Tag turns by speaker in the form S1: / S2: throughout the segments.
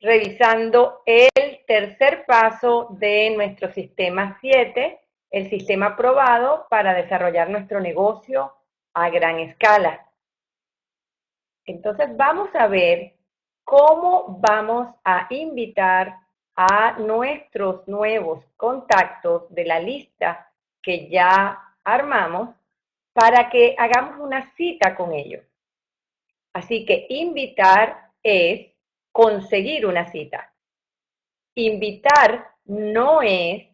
S1: revisando el tercer paso de nuestro sistema 7, el sistema probado para desarrollar nuestro negocio a gran escala. Entonces vamos a ver cómo vamos a invitar a nuestros nuevos contactos de la lista que ya armamos para que hagamos una cita con ellos. Así que invitar es conseguir una cita. Invitar no es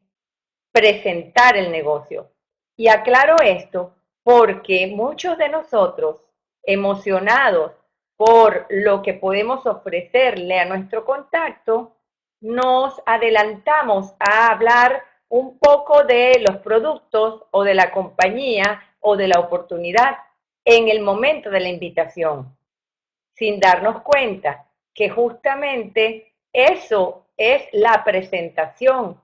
S1: presentar el negocio. Y aclaro esto porque muchos de nosotros, emocionados por lo que podemos ofrecerle a nuestro contacto, nos adelantamos a hablar un poco de los productos o de la compañía o de la oportunidad en el momento de la invitación, sin darnos cuenta que justamente eso es la presentación.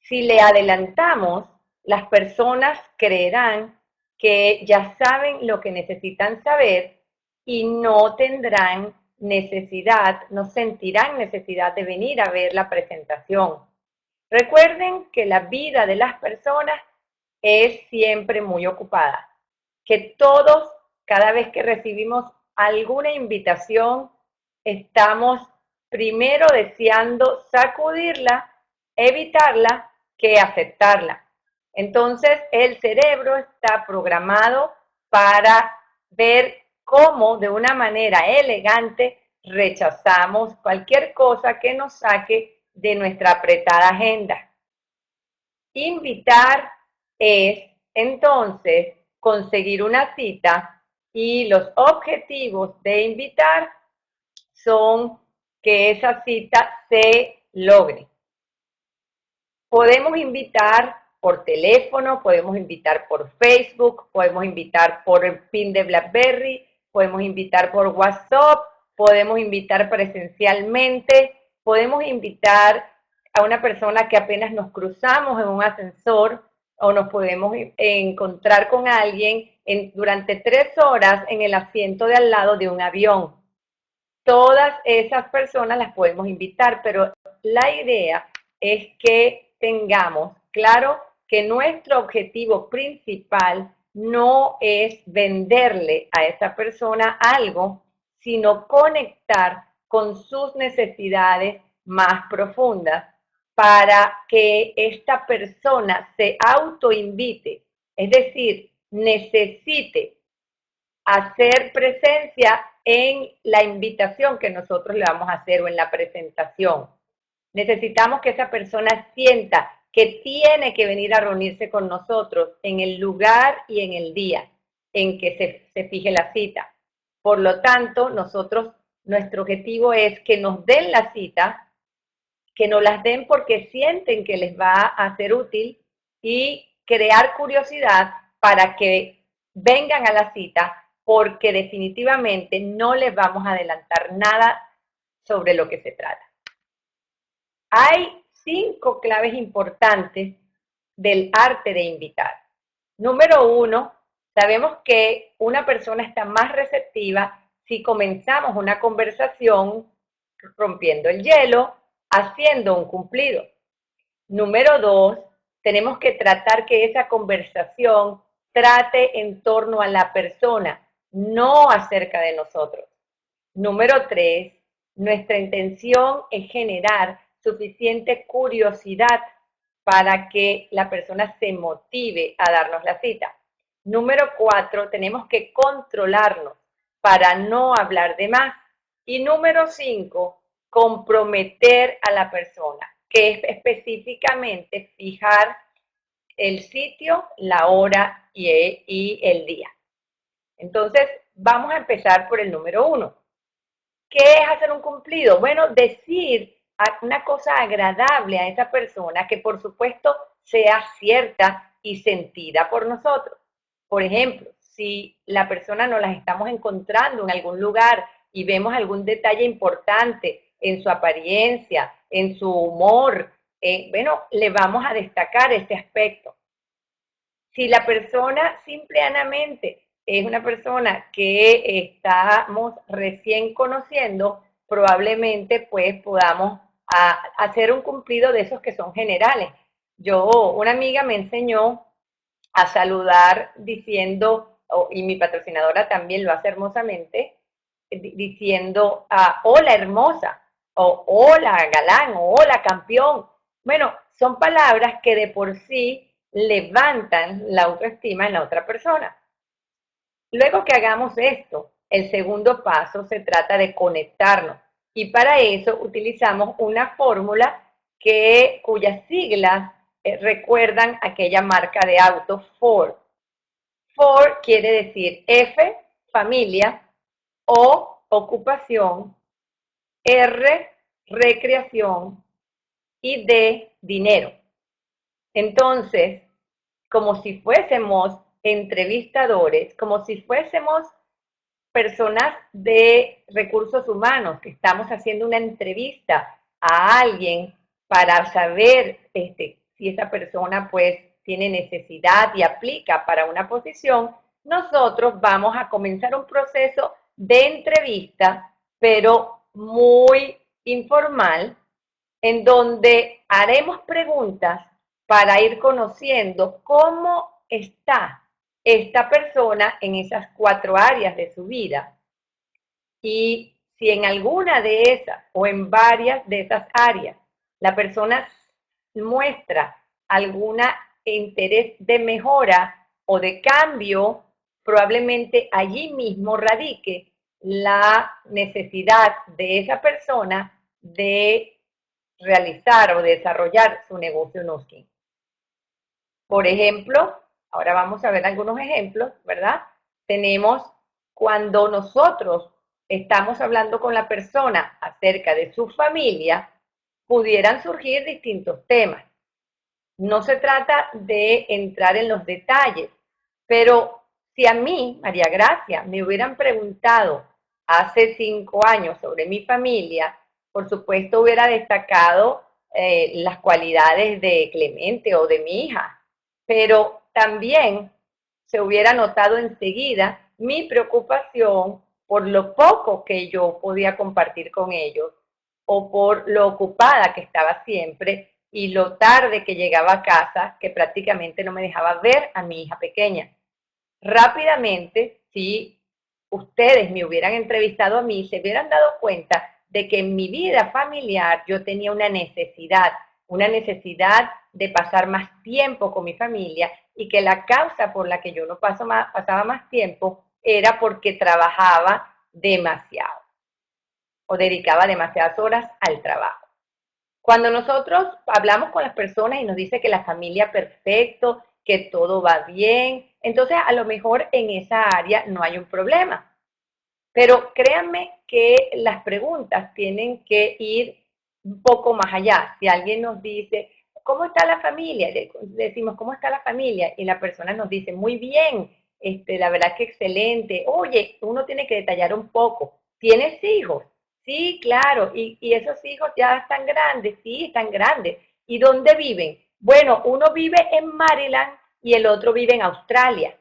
S1: Si le adelantamos, las personas creerán que ya saben lo que necesitan saber y no tendrán necesidad, no sentirán necesidad de venir a ver la presentación. Recuerden que la vida de las personas es siempre muy ocupada, que todos, cada vez que recibimos alguna invitación, estamos primero deseando sacudirla, evitarla, que aceptarla. Entonces, el cerebro está programado para ver cómo de una manera elegante rechazamos cualquier cosa que nos saque de nuestra apretada agenda. Invitar es entonces conseguir una cita y los objetivos de invitar son que esa cita se logre. Podemos invitar por teléfono, podemos invitar por Facebook, podemos invitar por el pin de BlackBerry, podemos invitar por WhatsApp, podemos invitar presencialmente, podemos invitar a una persona que apenas nos cruzamos en un ascensor o nos podemos encontrar con alguien durante 3 horas en el asiento de al lado de un avión. Todas esas personas las podemos invitar, pero la idea es que tengamos claro que nuestro objetivo principal no es venderle a esa persona algo, sino conectar con sus necesidades más profundas para que esta persona se autoinvite, es decir, necesite hacer presencia en la invitación que nosotros le vamos a hacer o en la presentación. Necesitamos que esa persona sienta que tiene que venir a reunirse con nosotros en el lugar y en el día en que se fije la cita. Por lo tanto, nuestro objetivo es que nos den la cita, que nos las den porque sienten que les va a ser útil y crear curiosidad para que vengan a la cita porque definitivamente no les vamos a adelantar nada sobre lo que se trata. Hay 5 claves importantes del arte de invitar. Número 1, sabemos que una persona está más receptiva si comenzamos una conversación rompiendo el hielo, haciendo un cumplido. Número 2, tenemos que tratar que esa conversación trate en torno a la persona, no acerca de nosotros. Número 3, nuestra intención es generar suficiente curiosidad para que la persona se motive a darnos la cita. Número 4, tenemos que controlarnos para no hablar de más. Y número 5, comprometer a la persona, que es específicamente fijar el sitio, la hora y el día. Entonces, vamos a empezar por el número 1. ¿Qué es hacer un cumplido? Bueno, decir una cosa agradable a esa persona que por supuesto sea cierta y sentida por nosotros. Por ejemplo, si la persona nos la estamos encontrando en algún lugar y vemos algún detalle importante en su apariencia, en su humor, bueno, le vamos a destacar este aspecto. Si la persona simplemente es una persona que estamos recién conociendo, probablemente pues podamos hacer un cumplido de esos que son generales. Una amiga me enseñó a saludar diciendo, y mi patrocinadora también lo hace hermosamente, diciendo hola hermosa, o hola galán, o hola campeón. Bueno, son palabras que de por sí levantan la autoestima en la otra persona. Luego que hagamos esto, el segundo paso se trata de conectarnos y para eso utilizamos una fórmula cuyas siglas recuerdan aquella marca de auto Ford. Ford quiere decir F, familia, O, ocupación, R, recreación y D, dinero. Entonces, como si fuésemos entrevistadores, como si fuésemos personas de recursos humanos, que estamos haciendo una entrevista a alguien para saber si esa persona pues tiene necesidad y aplica para una posición, nosotros vamos a comenzar un proceso de entrevista, pero muy informal, en donde haremos preguntas para ir conociendo cómo está esta persona en esas 4 áreas de su vida. Y si en alguna de esas o en varias de esas áreas la persona muestra algún interés de mejora o de cambio, probablemente allí mismo radique la necesidad de esa persona de realizar o desarrollar su negocio Nuskin. Por ejemplo, ahora vamos a ver algunos ejemplos, ¿verdad? Tenemos cuando nosotros estamos hablando con la persona acerca de su familia, pudieran surgir distintos temas. No se trata de entrar en los detalles, pero si a mí, María Gracia, me hubieran preguntado hace 5 años sobre mi familia, por supuesto hubiera destacado las cualidades de Clemente o de mi hija, pero también se hubiera notado enseguida mi preocupación por lo poco que yo podía compartir con ellos o por lo ocupada que estaba siempre y lo tarde que llegaba a casa, que prácticamente no me dejaba ver a mi hija pequeña. Rápidamente, si ustedes me hubieran entrevistado a mí, se hubieran dado cuenta de que en mi vida familiar yo tenía una necesidad de pasar más tiempo con mi familia y que la causa por la que yo no pasaba más tiempo era porque trabajaba demasiado o dedicaba demasiadas horas al trabajo. Cuando nosotros hablamos con las personas y nos dice que la familia perfecto, que todo va bien, entonces a lo mejor en esa área no hay un problema. Pero créanme que las preguntas tienen que ir un poco más allá. Si alguien nos dice, ¿cómo está la familia? Le decimos, ¿cómo está la familia? Y la persona nos dice, muy bien, la verdad que excelente. Oye, uno tiene que detallar un poco. ¿Tienes hijos? Sí, claro. ¿Y esos hijos ya están grandes? Sí, están grandes. ¿Y dónde viven? Bueno, uno vive en Maryland y el otro vive en Australia.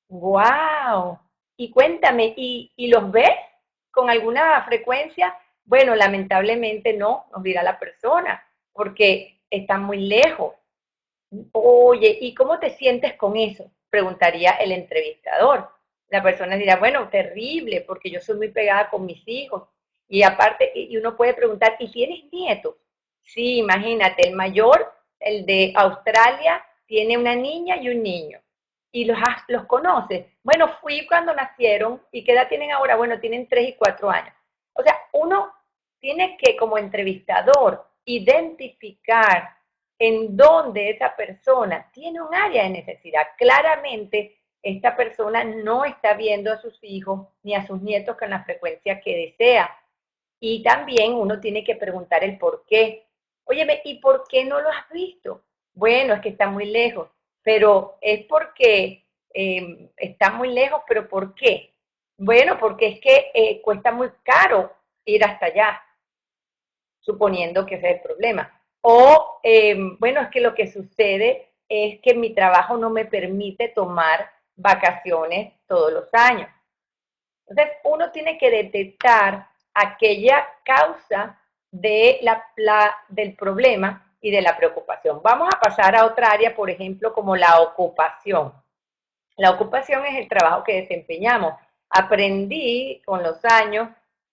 S1: ¡Wow! Y cuéntame, ¿y los ves con alguna frecuencia? Bueno, lamentablemente no, nos dirá la persona, porque están muy lejos. Oye, ¿y cómo te sientes con eso? Preguntaría el entrevistador. La persona dirá, bueno, terrible, porque yo soy muy pegada con mis hijos. Y aparte, y uno puede preguntar, ¿y tienes nietos? Sí, imagínate, el mayor, el de Australia, tiene una niña y un niño. Y los conoces. Bueno, fui cuando nacieron. ¿Y qué edad tienen ahora? Bueno, tienen 3 y 4 años. O sea, uno tiene que, como entrevistador, identificar en donde esa persona tiene un área de necesidad. Claramente, esta persona no está viendo a sus hijos ni a sus nietos con la frecuencia que desea. Y también uno tiene que preguntar el por qué. Óyeme, ¿y por qué no lo has visto? Bueno, es que está muy lejos, pero es porque está muy lejos, pero ¿por qué? Bueno, porque es que cuesta muy caro ir hasta allá, suponiendo que ese es el problema. O, bueno, es que lo que sucede es que mi trabajo no me permite tomar vacaciones todos los años. Entonces, uno tiene que detectar aquella causa de del problema y de la preocupación. Vamos a pasar a otra área, por ejemplo, como la ocupación. La ocupación es el trabajo que desempeñamos. Aprendí con los años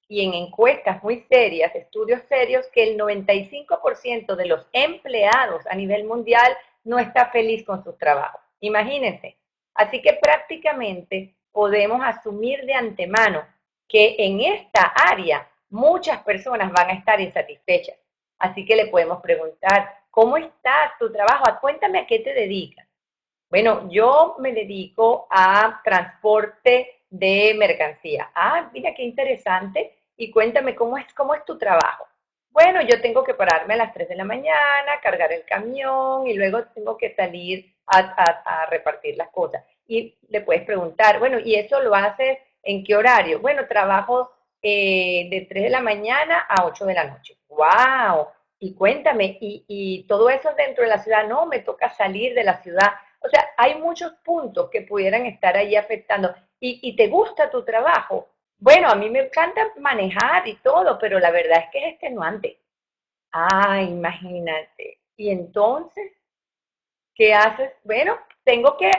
S1: y en encuestas muy serias, estudios serios, que el 95% de los empleados a nivel mundial no está feliz con sus trabajos. Imagínense. Así que prácticamente podemos asumir de antemano que en esta área muchas personas van a estar insatisfechas. Así que le podemos preguntar, ¿cómo está tu trabajo? Cuéntame a qué te dedicas. Bueno, yo me dedico a transporte de mercancía. Ah, mira qué interesante. Y cuéntame cómo es tu trabajo. Bueno, yo tengo que pararme a las 3 de la mañana, cargar el camión y luego tengo que salir a repartir las cosas. Y le puedes preguntar, bueno, ¿y eso lo haces en qué horario? Bueno, trabajo de 3 de la mañana a 8 de la noche. ¡Wow! Y cuéntame, ¿y todo eso dentro de la ciudad? No, me toca salir de la ciudad. O sea, hay muchos puntos que pudieran estar ahí afectando. ¿Y te gusta tu trabajo? Bueno, a mí me encanta manejar y todo, pero la verdad es que es extenuante. Ah, imagínate. Y entonces, ¿qué haces? Bueno, tengo que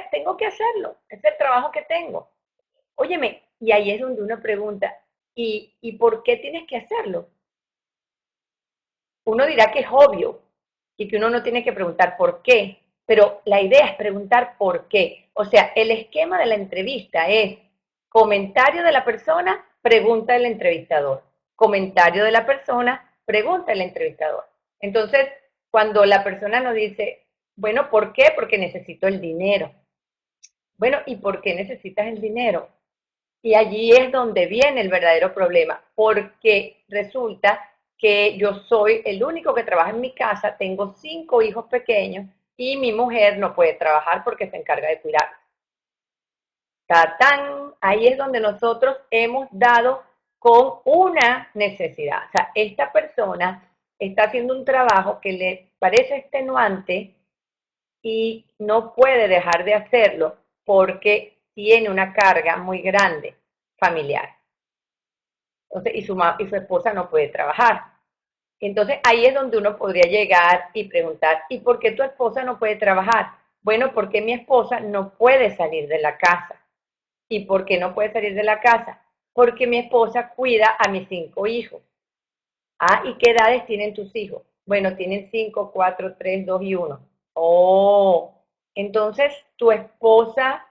S1: hacerlo. Es el trabajo que tengo. Óyeme, y ahí es donde uno pregunta, ¿y por qué tienes que hacerlo? Uno dirá que es obvio y que uno no tiene que preguntar por qué, pero la idea es preguntar por qué. O sea, el esquema de la entrevista es comentario de la persona, pregunta del entrevistador. Comentario de la persona, pregunta del entrevistador. Entonces, cuando la persona nos dice, bueno, ¿por qué? Porque necesito el dinero. Bueno, ¿y por qué necesitas el dinero? Y allí es donde viene el verdadero problema, porque resulta que yo soy el único que trabaja en mi casa, tengo 5 hijos pequeños y mi mujer no puede trabajar porque se encarga de cuidarlos. Tatán, ahí es donde nosotros hemos dado con una necesidad. O sea, esta persona está haciendo un trabajo que le parece extenuante y no puede dejar de hacerlo porque tiene una carga muy grande familiar. Entonces, y su esposa no puede trabajar. Entonces, ahí es donde uno podría llegar y preguntar, ¿y por qué tu esposa no puede trabajar? Bueno, porque mi esposa no puede salir de la casa. ¿Y por qué no puede salir de la casa? Porque mi esposa cuida a mis 5 hijos. Ah, ¿y qué edades tienen tus hijos? Bueno, tienen 5, 4, 3, 2 y 1. Oh, entonces tu esposa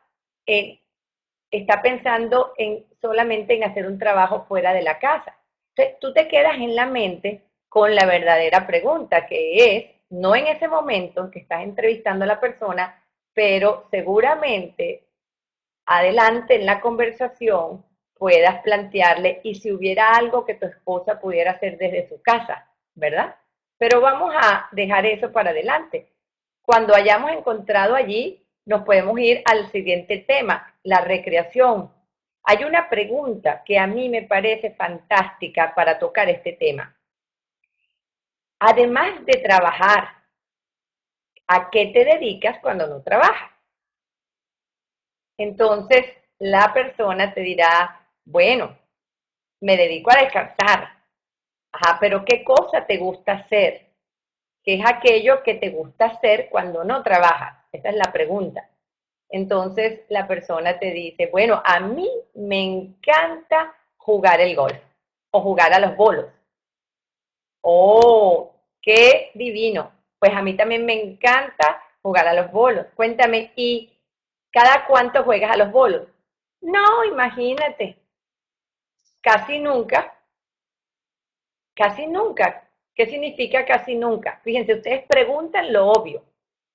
S1: eh, está pensando en solamente en hacer un trabajo fuera de la casa. Entonces, tú te quedas en la mente con la verdadera pregunta, que es, no en ese momento que estás entrevistando a la persona, pero seguramente adelante en la conversación puedas plantearle y si hubiera algo que tu esposa pudiera hacer desde su casa, ¿verdad? Pero vamos a dejar eso para adelante. Cuando hayamos encontrado allí, nos podemos ir al siguiente tema, la recreación. Hay una pregunta que a mí me parece fantástica para tocar este tema. Además de trabajar, ¿a qué te dedicas cuando no trabajas? Entonces, la persona te dirá, bueno, me dedico a descansar. Ajá, pero ¿qué cosa te gusta hacer? ¿Qué es aquello que te gusta hacer cuando no trabajas? Esa es la pregunta. Entonces la persona te dice, bueno, a mí me encanta jugar el golf o jugar a los bolos. Oh, qué divino. Pues a mí también me encanta jugar a los bolos. Cuéntame, ¿y cada cuánto juegas a los bolos? No, imagínate, casi nunca, casi nunca. ¿Qué significa casi nunca? Fíjense, ustedes preguntan lo obvio.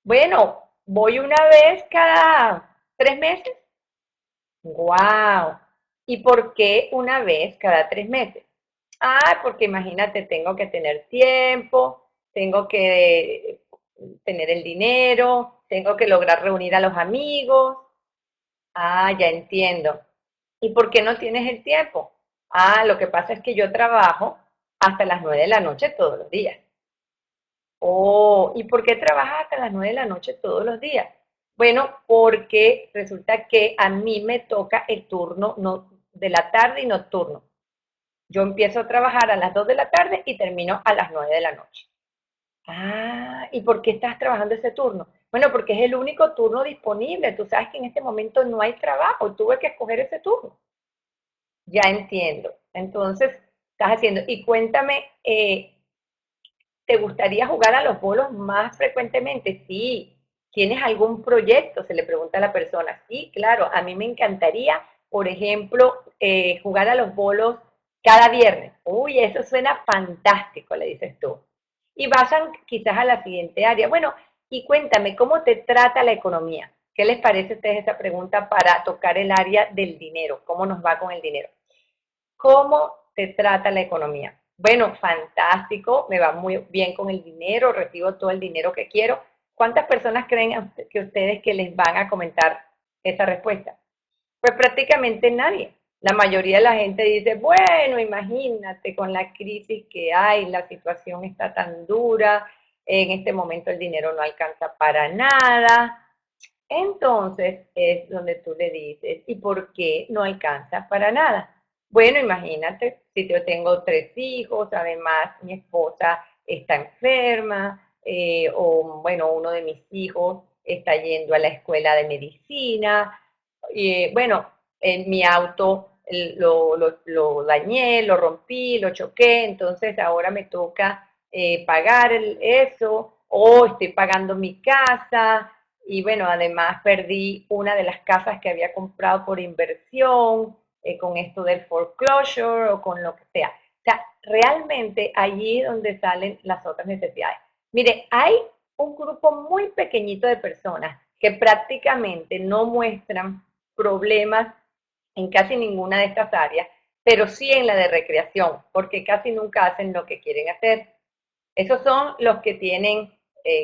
S1: Bueno, voy una vez cada 3 meses. ¡Wow! ¿Y por qué una vez cada 3 meses? Ah, porque imagínate, tengo que tener tiempo, tengo que tener el dinero, tengo que lograr reunir a los amigos. Ah, ya entiendo. ¿Y por qué no tienes el tiempo? Ah, lo que pasa es que yo trabajo hasta las 9 de la noche todos los días. Oh, ¿y por qué trabajas hasta las 9 de la noche todos los días? Bueno, porque resulta que a mí me toca el turno de la tarde y nocturno. Yo empiezo a trabajar a las 2 de la tarde y termino a las 9 de la noche. Ah, ¿y por qué estás trabajando ese turno? Bueno, porque es el único turno disponible. Tú sabes que en este momento no hay trabajo. Tuve que escoger ese turno. Ya entiendo. Entonces, estás haciendo. Y cuéntame, ¿te gustaría jugar a los bolos más frecuentemente? Sí. ¿Tienes algún proyecto? Se le pregunta a la persona. Sí, claro, a mí me encantaría, por ejemplo, jugar a los bolos cada viernes. Uy, eso suena fantástico, le dices tú. Y vayan quizás a la siguiente área. Bueno, y cuéntame, ¿cómo te trata la economía? ¿Qué les parece a ustedes esa pregunta para tocar el área del dinero? ¿Cómo nos va con el dinero? ¿Cómo te trata la economía? Bueno, fantástico, me va muy bien con el dinero, recibo todo el dinero que quiero. ¿Cuántas personas creen que ustedes que les van a comentar esa respuesta? Pues prácticamente nadie. La mayoría de la gente dice, bueno, imagínate con la crisis que hay, la situación está tan dura, en este momento el dinero no alcanza para nada. Entonces es donde tú le dices, ¿y por qué no alcanza para nada? Bueno, imagínate, si yo tengo 3 hijos, además mi esposa está enferma, o bueno, uno de mis hijos está yendo a la escuela de medicina, bueno, en mi auto lo dañé, lo rompí, lo choqué, entonces ahora me toca pagar eso, o estoy pagando mi casa, y bueno, además perdí una de las casas que había comprado por inversión, con esto del foreclosure o con lo que sea. O sea, realmente allí es donde salen las otras necesidades. Mire, hay un grupo muy pequeñito de personas que prácticamente no muestran problemas en casi ninguna de estas áreas, pero sí en la de recreación, porque casi nunca hacen lo que quieren hacer. Esos son los que tienen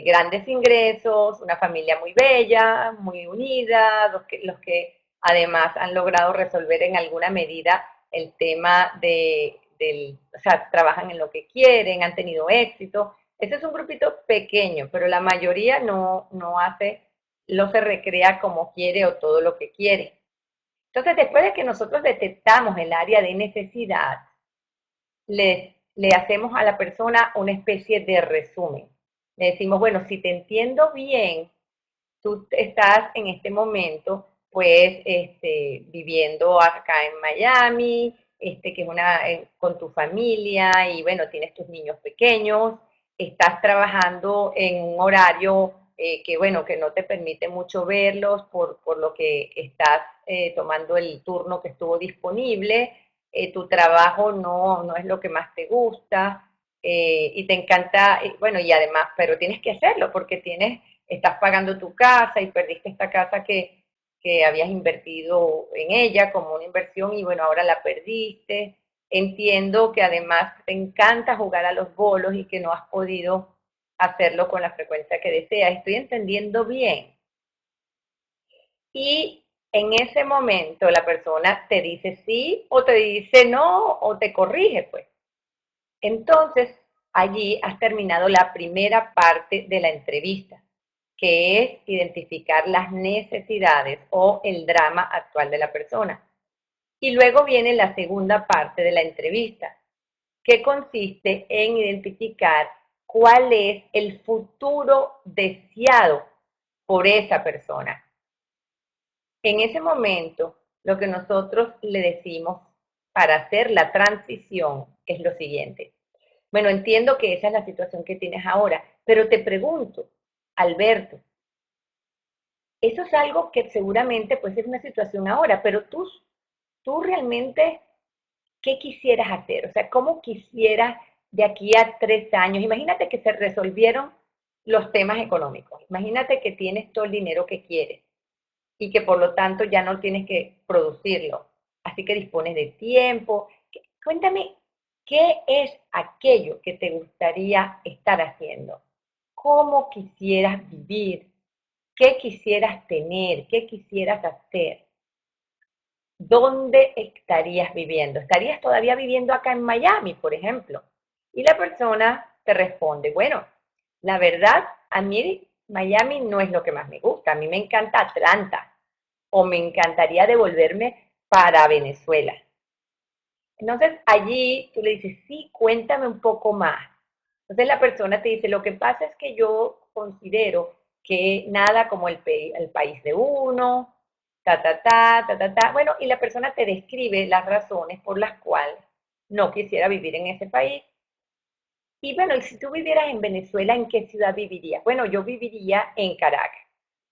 S1: grandes ingresos, una familia muy bella, muy unida, los que además han logrado resolver en alguna medida el tema o sea, trabajan en lo que quieren, han tenido éxito. Ese es un grupito pequeño, pero la mayoría no se recrea como quiere o todo lo que quiere. Entonces, después de que nosotros detectamos el área de necesidad, le hacemos a la persona una especie de resumen. Le decimos, bueno, si te entiendo bien, tú estás en este momento, pues, viviendo acá en Miami, que es con tu familia y bueno, tienes tus niños pequeños, estás trabajando en un horario que bueno, que no te permite mucho verlos por lo que estás tomando el turno que estuvo disponible, tu trabajo no es lo que más te gusta, y te encanta, bueno, y además, pero tienes que hacerlo porque estás pagando tu casa y perdiste esta casa que habías invertido en ella como una inversión y bueno, ahora la perdiste. Entiendo que además te encanta jugar a los bolos y que no has podido hacerlo con la frecuencia que deseas. Estoy entendiendo bien. Y en ese momento la persona te dice sí o te dice no o te corrige, pues. Entonces, allí has terminado la primera parte de la entrevista, que es identificar las necesidades o el drama actual de la persona. Y luego viene la segunda parte de la entrevista, que consiste en identificar cuál es el futuro deseado por esa persona. En ese momento, lo que nosotros le decimos para hacer la transición es lo siguiente. Bueno, entiendo que esa es la situación que tienes ahora, pero te pregunto, Alberto, eso es algo que seguramente puede ser una situación ahora, pero tú realmente, ¿qué quisieras hacer? O sea, ¿cómo quisieras de aquí a 3 años? Imagínate que se resolvieron los temas económicos. Imagínate que tienes todo el dinero que quieres y que por lo tanto ya no tienes que producirlo. Así que dispones de tiempo. Cuéntame, ¿qué es aquello que te gustaría estar haciendo? ¿Cómo quisieras vivir? ¿Qué quisieras tener? ¿Qué quisieras hacer? ¿Dónde estarías viviendo? ¿Estarías todavía viviendo acá en Miami, por ejemplo? Y la persona te responde, bueno, la verdad, a mí Miami no es lo que más me gusta. A mí me encanta Atlanta o me encantaría devolverme para Venezuela. Entonces allí tú le dices, sí, cuéntame un poco más. Entonces la persona te dice, lo que pasa es que yo considero que nada como el país de uno, ta. Bueno, y la persona te describe las razones por las cuales no quisiera vivir en ese país. Y bueno, y si tú vivieras en Venezuela, ¿en qué ciudad vivirías? Bueno, yo viviría en Caracas.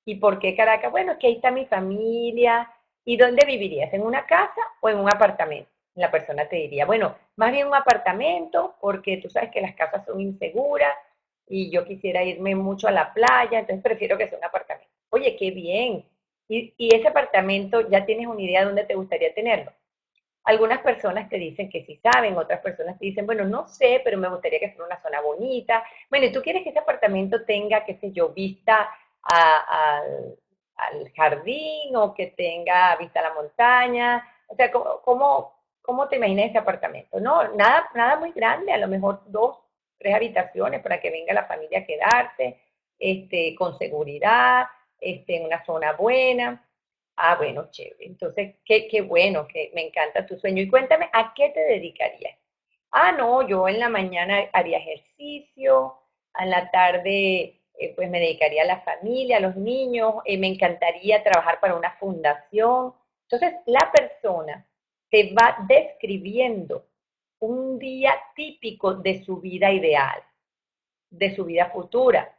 S1: ¿Y por qué Caracas? Bueno, es que ahí está mi familia. ¿Y dónde vivirías? ¿En una casa o en un apartamento? La persona te diría, bueno, más bien un apartamento, porque tú sabes que las casas son inseguras y yo quisiera irme mucho a la playa, entonces prefiero que sea un apartamento. Oye, qué bien. Y ese apartamento, ¿ya tienes una idea de dónde te gustaría tenerlo? Algunas personas te dicen que sí saben, otras personas te dicen, bueno, no sé, pero me gustaría que fuera una zona bonita. Bueno, y tú quieres que ese apartamento tenga, qué sé yo, vista al jardín o que tenga vista a la montaña. O sea, ¿cómo te imaginas ese apartamento? No, nada muy grande, a lo mejor 2, 3 habitaciones para que venga la familia a quedarse, con seguridad, en una zona buena. Ah, bueno, chévere. Entonces, qué bueno, que me encanta tu sueño. Y cuéntame, ¿a qué te dedicarías? Ah, no, yo en la mañana haría ejercicio, en la tarde pues me dedicaría a la familia, a los niños, me encantaría trabajar para una fundación. Entonces, la persona te va describiendo un día típico de su vida ideal, de su vida futura.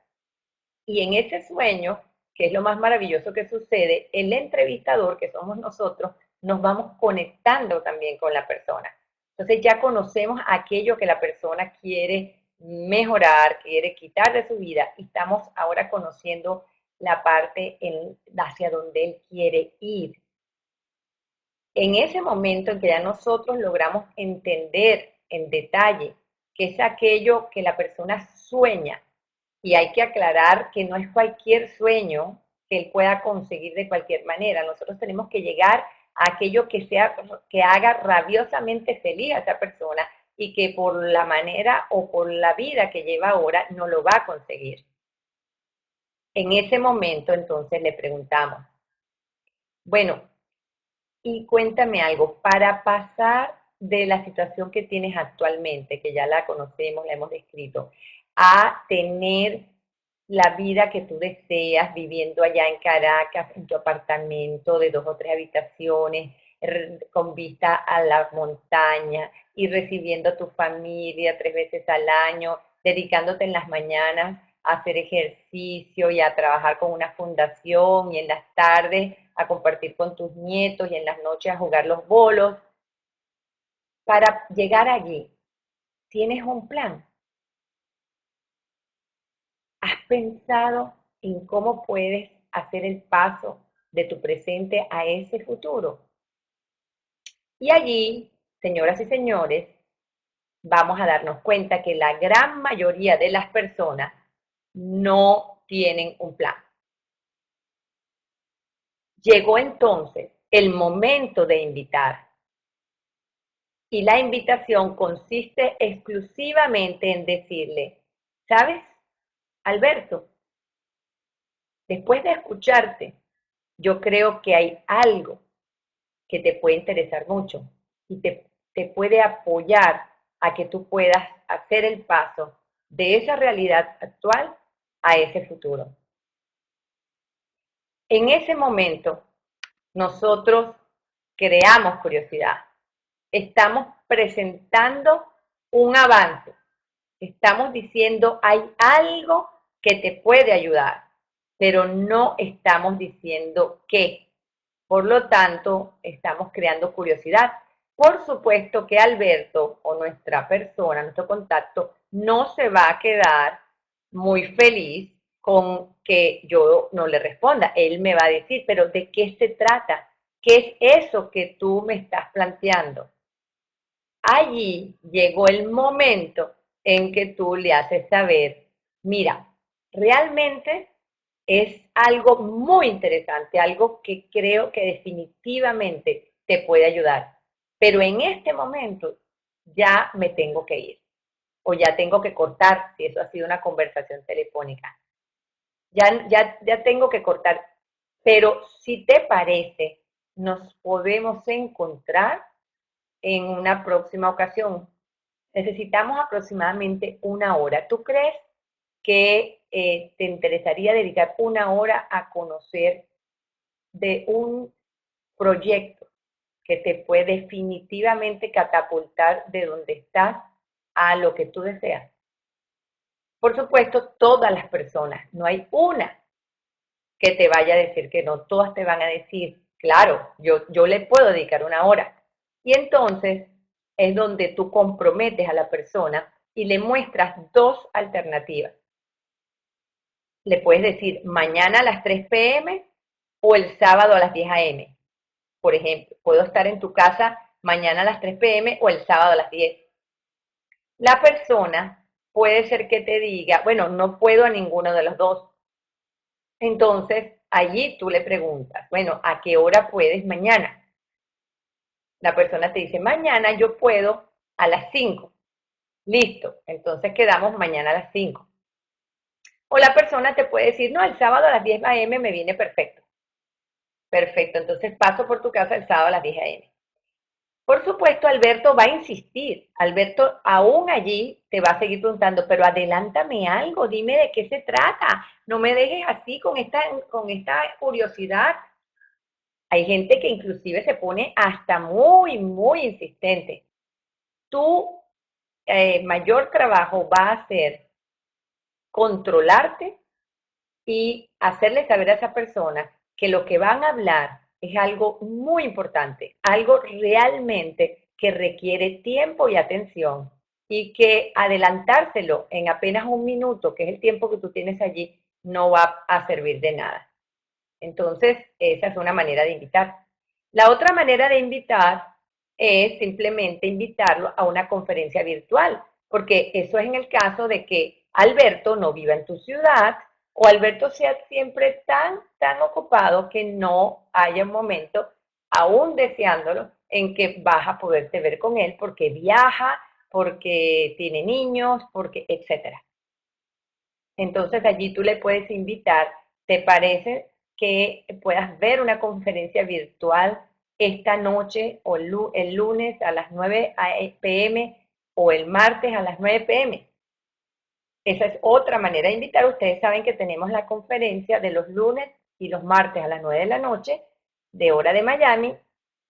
S1: Y en ese sueño, que es lo más maravilloso que sucede, el entrevistador, que somos nosotros, nos vamos conectando también con la persona. Entonces ya conocemos aquello que la persona quiere mejorar, quiere quitar de su vida y estamos ahora conociendo la parte hacia donde él quiere ir. En ese momento en que ya nosotros logramos entender en detalle qué es aquello que la persona sueña, y hay que aclarar que no es cualquier sueño que él pueda conseguir de cualquier manera. Nosotros tenemos que llegar a aquello que haga rabiosamente feliz a esa persona y que por la manera o por la vida que lleva ahora no lo va a conseguir. En ese momento entonces le preguntamos, bueno, y cuéntame algo, para pasar de la situación que tienes actualmente, que ya la conocemos, la hemos descrito, a tener la vida que tú deseas viviendo allá en Caracas, en tu apartamento de 2 o 3 habitaciones, con vista a la montaña y recibiendo a tu familia 3 veces al año, dedicándote en las mañanas a hacer ejercicio y a trabajar con una fundación y en las tardes a compartir con tus nietos y en las noches a jugar los bolos. Para llegar allí, ¿tienes un plan? ¿Has pensado en cómo puedes hacer el paso de tu presente a ese futuro? Y allí, señoras y señores, vamos a darnos cuenta que la gran mayoría de las personas no tienen un plan. Llegó entonces el momento de invitar. Y la invitación consiste exclusivamente en decirle, ¿sabes, Alberto? Después de escucharte, yo creo que hay algo que te puede interesar mucho y te puede apoyar a que tú puedas hacer el paso de esa realidad actual a ese futuro. En ese momento, nosotros creamos curiosidad. Estamos presentando un avance. Estamos diciendo, hay algo que te puede ayudar, pero no estamos diciendo qué. Por lo tanto, estamos creando curiosidad. Por supuesto que Alberto o nuestra persona, nuestro contacto, no se va a quedar muy feliz con que yo no le responda. Él me va a decir, pero ¿de qué se trata? ¿Qué es eso que tú me estás planteando? Allí llegó el momento en que tú le haces saber, mira, realmente es algo muy interesante, algo que creo que definitivamente te puede ayudar. Pero en este momento ya me tengo que ir o ya tengo que cortar, si eso ha sido una conversación telefónica. Ya tengo que cortar. Pero si te parece, nos podemos encontrar en una próxima ocasión. Necesitamos aproximadamente una hora. ¿Tú crees que te interesaría dedicar una hora a conocer de un proyecto que te puede definitivamente catapultar de donde estás a lo que tú deseas? Por supuesto, todas las personas, no hay una que te vaya a decir que no, todas te van a decir, claro, yo le puedo dedicar una hora. Y entonces es donde tú comprometes a la persona y le muestras dos alternativas. Le puedes decir mañana a las 3 p.m. o el sábado a las 10 a.m. Por ejemplo, puedo estar en tu casa mañana a las 3 p.m. o el sábado a las 10. La persona puede ser que te diga, bueno, no puedo a ninguno de los dos. Entonces, allí tú le preguntas, bueno, ¿a qué hora puedes mañana? La persona te dice, mañana yo puedo a las 5. Listo, entonces quedamos mañana a las 5. O la persona te puede decir, no, el sábado a las 10 a.m. me viene perfecto. Perfecto, entonces paso por tu casa el sábado a las 10 a.m. Por supuesto, Alberto va a insistir. Alberto aún allí te va a seguir preguntando, pero adelántame algo, dime de qué se trata. No me dejes así con esta curiosidad. Hay gente que inclusive se pone hasta muy, muy insistente. Tu mayor trabajo va a ser controlarte y hacerle saber a esa persona que lo que van a hablar es algo muy importante, algo realmente que requiere tiempo y atención y que adelantárselo en apenas un minuto, que es el tiempo que tú tienes allí, no va a servir de nada. Entonces, esa es una manera de invitar. La otra manera de invitar es simplemente invitarlo a una conferencia virtual, porque eso es en el caso de que Alberto no viva en tu ciudad o Alberto sea siempre tan ocupado que no haya un momento, aún deseándolo, en que vas a poderte ver con él porque viaja, porque tiene niños, porque etcétera. Entonces allí tú le puedes invitar, ¿te parece que puedas ver una conferencia virtual esta noche o el lunes a las 9 p.m. o el martes a las 9 p.m.? Esa es otra manera de invitar. Ustedes saben que tenemos la conferencia de los lunes y los martes a las 9 de la noche, de hora de Miami,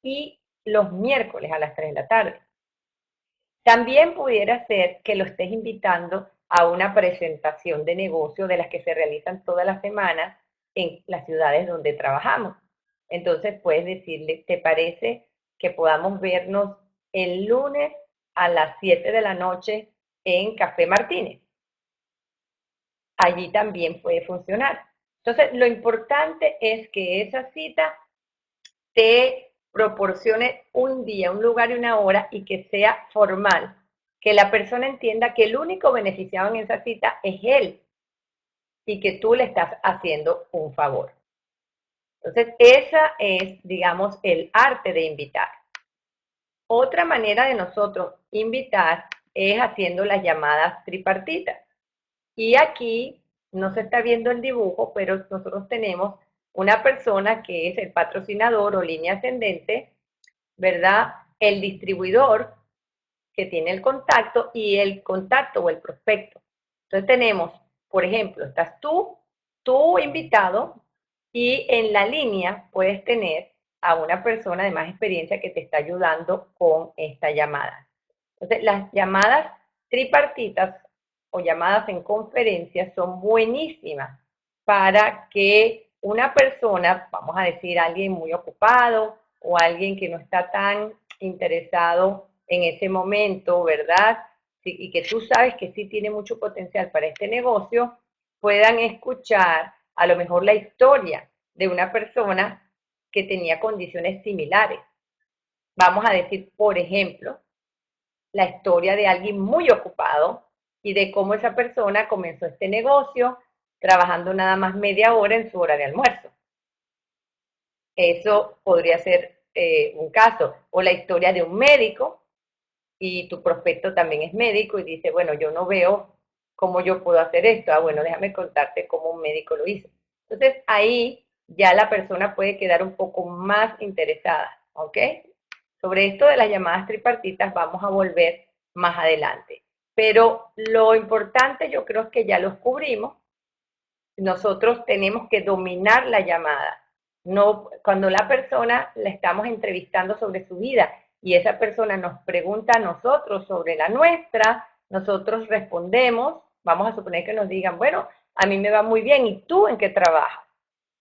S1: y los miércoles a las 3 de la tarde. También pudiera ser que lo estés invitando a una presentación de negocio de las que se realizan todas las semanas en las ciudades donde trabajamos. Entonces puedes decirle, ¿te parece que podamos vernos el lunes a las 7 de la noche en Café Martínez? Allí también puede funcionar. Entonces, lo importante es que esa cita te proporcione un día, un lugar y una hora y que sea formal, que la persona entienda que el único beneficiado en esa cita es él y que tú le estás haciendo un favor. Entonces, esa es, digamos, el arte de invitar. Otra manera de nosotros invitar es haciendo las llamadas tripartitas. Y aquí no se está viendo el dibujo, pero nosotros tenemos una persona que es el patrocinador o línea ascendente, ¿verdad? El distribuidor que tiene el contacto y el contacto o el prospecto. Entonces tenemos, por ejemplo, estás tú, tu invitado, y en la línea puedes tener a una persona de más experiencia que te está ayudando con esta llamada. Entonces, las llamadas tripartitas o llamadas en conferencias son buenísimas para que una persona, vamos a decir, alguien muy ocupado o alguien que no está tan interesado en ese momento, ¿verdad? Sí, y que tú sabes que sí tiene mucho potencial para este negocio, puedan escuchar a lo mejor la historia de una persona que tenía condiciones similares. Vamos a decir, por ejemplo, la historia de alguien muy ocupado y de cómo esa persona comenzó este negocio trabajando nada más media hora en su hora de almuerzo. Eso podría ser un caso. O la historia de un médico y tu prospecto también es médico y dice, bueno, yo no veo cómo yo puedo hacer esto. Ah, bueno, déjame contarte cómo un médico lo hizo. Entonces ahí ya la persona puede quedar un poco más interesada, ¿ok? Sobre esto de las llamadas tripartitas vamos a volver más adelante. Pero lo importante yo creo que ya los cubrimos. Nosotros tenemos que dominar la llamada. No, cuando la persona la estamos entrevistando sobre su vida y esa persona nos pregunta a nosotros sobre la nuestra, nosotros respondemos, vamos a suponer que nos digan, bueno, a mí me va muy bien, ¿y tú en qué trabajas?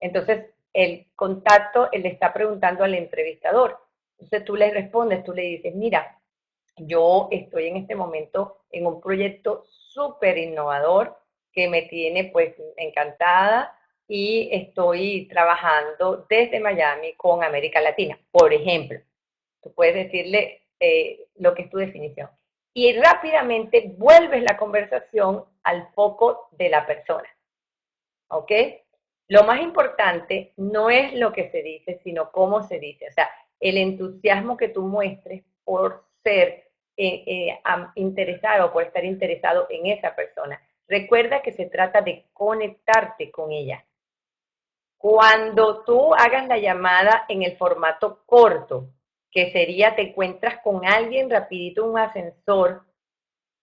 S1: Entonces, el contacto, él le está preguntando al entrevistador. Entonces tú le respondes, tú le dices, mira, yo estoy en este momento en un proyecto súper innovador que me tiene pues encantada y estoy trabajando desde Miami con América Latina, por ejemplo. Tú puedes decirle lo que es tu definición. Y rápidamente vuelves la conversación al foco de la persona. ¿Ok? Lo más importante no es lo que se dice, sino cómo se dice. O sea, el entusiasmo que tú muestres por ser interesado, por estar interesado en esa persona. Recuerda que se trata de conectarte con ella. Cuando tú hagas la llamada en el formato corto, que sería te encuentras con alguien rapidito en un ascensor,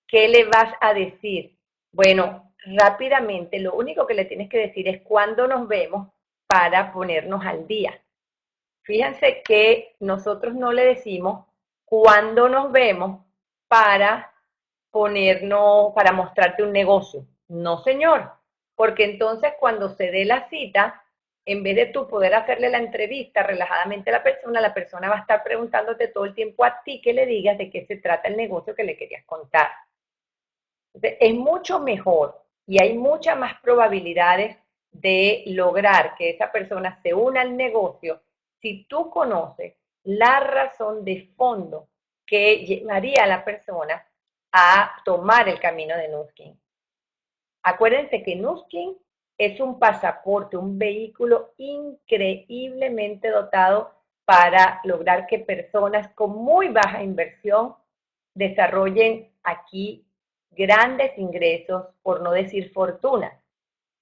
S1: ¿qué le vas a decir? Bueno, rápidamente, lo único que le tienes que decir es cuándo nos vemos para ponernos al día. Fíjense que nosotros no le decimos cuándo nos vemos para ponernos, para mostrarte un negocio. No, señor, porque entonces cuando se dé la cita, en vez de tú poder hacerle la entrevista relajadamente a la persona va a estar preguntándote todo el tiempo a ti que le digas de qué se trata el negocio que le querías contar. Entonces, es mucho mejor y hay muchas más probabilidades de lograr que esa persona se una al negocio si tú conoces la razón de fondo que llevaría a la persona a tomar el camino de Nuskin. Acuérdense que Nuskin es un pasaporte, un vehículo increíblemente dotado para lograr que personas con muy baja inversión desarrollen aquí grandes ingresos, por no decir fortunas,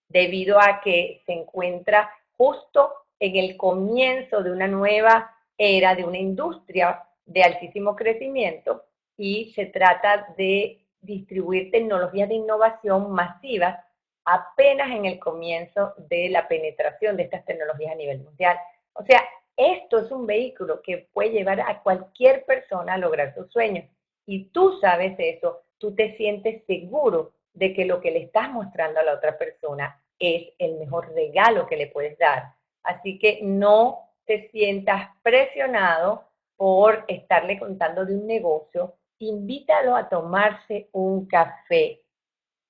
S1: debido a que se encuentra justo en el comienzo de una nueva era, de una industria de altísimo crecimiento y se trata de distribuir tecnologías de innovación masivas apenas en el comienzo de la penetración de estas tecnologías a nivel mundial. O sea, esto es un vehículo que puede llevar a cualquier persona a lograr sus sueños. Y tú sabes eso, tú te sientes seguro de que lo que le estás mostrando a la otra persona es el mejor regalo que le puedes dar. Así que no te sientas presionado por estarle contando de un negocio, invítalo a tomarse un café.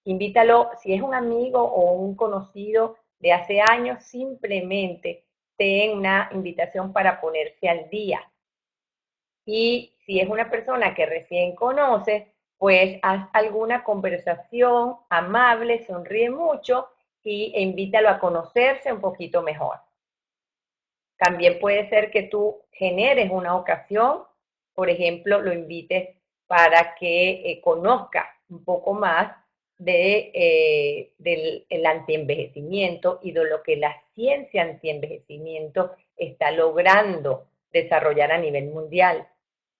S1: Invítalo, si es un amigo o un conocido de hace años, simplemente ten una invitación para ponerse al día. Y si es una persona que recién conoces, pues haz alguna conversación amable, sonríe mucho e invítalo a conocerse un poquito mejor. También puede ser que tú generes una ocasión, por ejemplo, lo invites para que conozca un poco más del antienvejecimiento y de lo que la ciencia antienvejecimiento está logrando desarrollar a nivel mundial,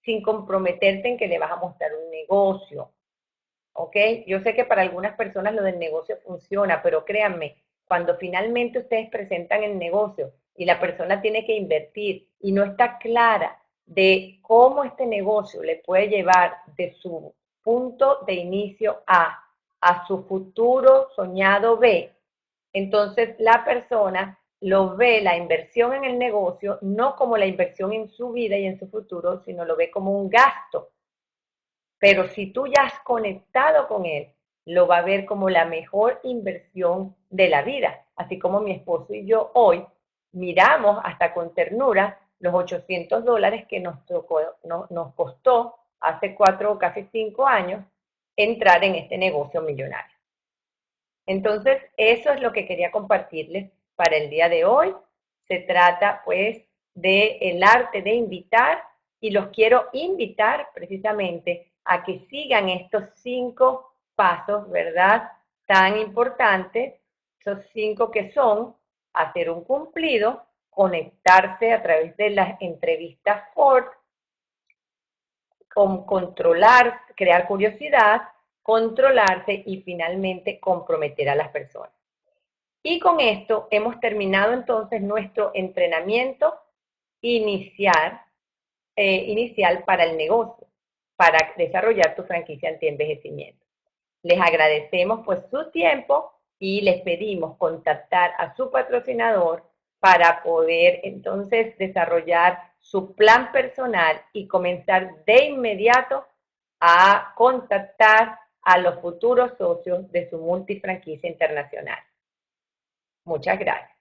S1: sin comprometerte en que le vas a mostrar un negocio, ¿ok? Yo sé que para algunas personas lo del negocio funciona, pero créanme, cuando finalmente ustedes presentan el negocio y la persona tiene que invertir y no está clara de cómo este negocio le puede llevar de su punto de inicio a su futuro soñado B, entonces la persona lo ve la inversión en el negocio no como la inversión en su vida y en su futuro, sino lo ve como un gasto. Pero si tú ya has conectado con él, lo va a ver como la mejor inversión de la vida. Así como mi esposo y yo hoy miramos hasta con ternura los $800 que nos costó hace 4 o casi 5 años entrar en este negocio millonario. Entonces, eso es lo que quería compartirles para el día de hoy. Se trata pues de el arte de invitar y los quiero invitar precisamente a que sigan estos 5 pasos, ¿verdad? Tan importantes, esos 5 que son hacer un cumplido, conectarse a través de las entrevistas Ford, controlar, crear curiosidad, controlarse y finalmente comprometer a las personas. Y con esto hemos terminado entonces nuestro entrenamiento inicial, inicial para el negocio, para desarrollar tu franquicia anti-envejecimiento. Les agradecemos pues su tiempo y les pedimos contactar a su patrocinador para poder entonces desarrollar su plan personal y comenzar de inmediato a contactar a los futuros socios de su multifranquicia internacional. Muchas gracias.